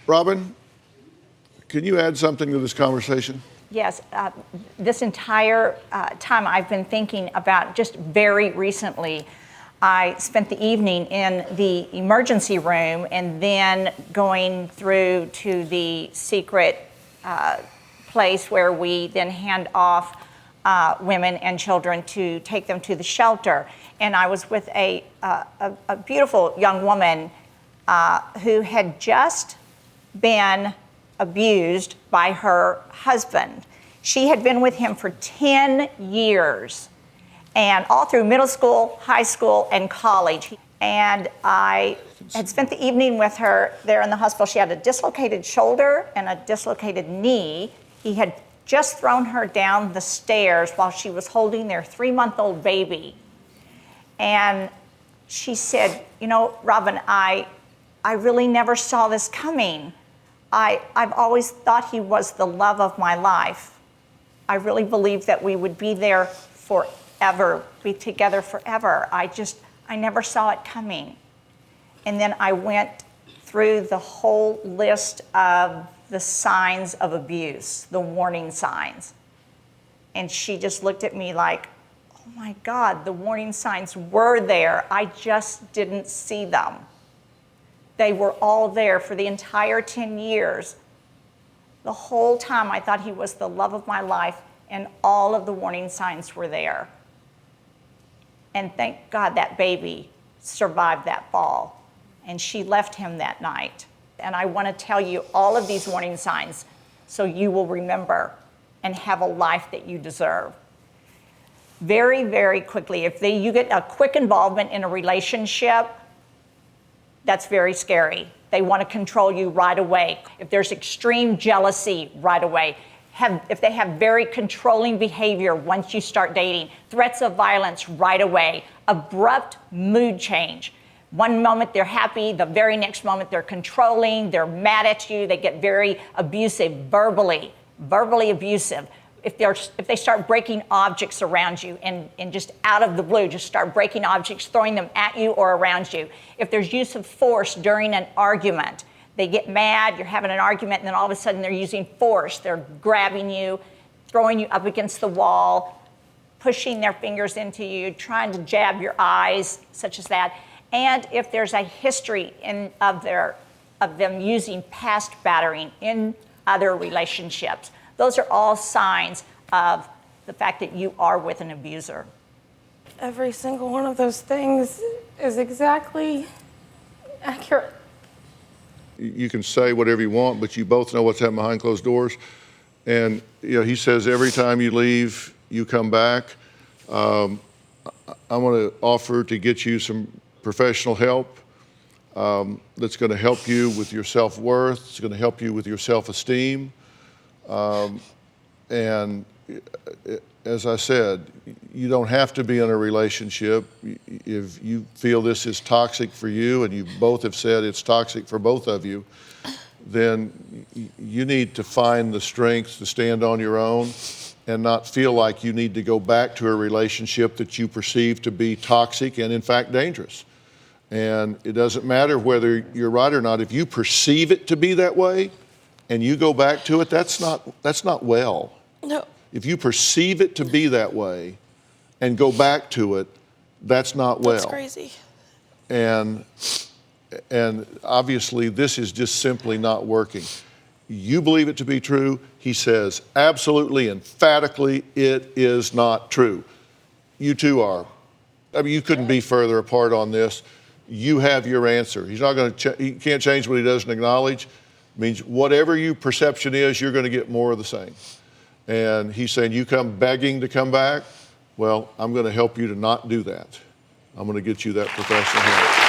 Robin, can you add something to this conversation? Yes, this entire time I've been thinking about, just very recently, I spent the evening in the emergency room and then going through to the secret place where we then hand off women and children to take them to the shelter. And I was with a beautiful young woman who had just been abused by her husband. She had been with him for 10 years, and all through middle school, high school, and college. And I had spent the evening with her there in the hospital. She had a dislocated shoulder and a dislocated knee. He had just thrown her down the stairs while she was holding their 3-month-old baby. And she said, you know, Robin, I really never saw this coming. I've always thought he was the love of my life. I really believed that we would be there forever, be together forever. I never saw it coming. And then I went through the whole list of the signs of abuse, the warning signs. And she just looked at me like, oh my God, the warning signs were there. I just didn't see them. They were all there for the entire 10 years. The whole time I thought he was the love of my life, and all of the warning signs were there. And thank God that baby survived that fall, and she left him that night. And I want to tell you all of these warning signs so you will remember and have a life that you deserve. Very, very quickly, if you get a quick involvement in a relationship, that's very scary. They want to control you right away. If there's extreme jealousy, right away. If they have very controlling behavior once you start dating, threats of violence right away, abrupt mood change. One moment they're happy, the very next moment they're controlling, they're mad at you, they get very abusive verbally abusive. If they start breaking objects around you and just out of the blue, just start breaking objects, throwing them at you or around you. If there's use of force during an argument, they get mad, you're having an argument, and then all of a sudden they're using force. They're grabbing you, throwing you up against the wall, pushing their fingers into you, trying to jab your eyes, such as that. And if there's a history of them using past battering in other relationships, those are all signs of the fact that you are with an abuser. Every single one of those things is exactly accurate. You can say whatever you want, but you both know what's happening behind closed doors. And he says every time you leave, you come back. I want to offer to get you some professional help that's going to help you with your self-worth. It's going to help you with your self-esteem. And as I said, you don't have to be in a relationship. If you feel this is toxic for you, and you both have said it's toxic for both of you, then you need to find the strength to stand on your own and not feel like you need to go back to a relationship that you perceive to be toxic and in fact dangerous. And it doesn't matter whether you're right or not. If you perceive it to be that way and you go back to it, that's not well. No. If you perceive it to be that way and go back to it, that's not well. That's crazy. And obviously this is just simply not working. You believe it to be true. He says absolutely, emphatically, it is not true. You two are. I mean, you couldn't be further apart on this. You have your answer. He's not going to. He can't change what he doesn't acknowledge. It means whatever your perception is, you're going to get more of the same. And he's saying, you come begging to come back. Well, I'm going to help you to not do that. I'm going to get you that professional help.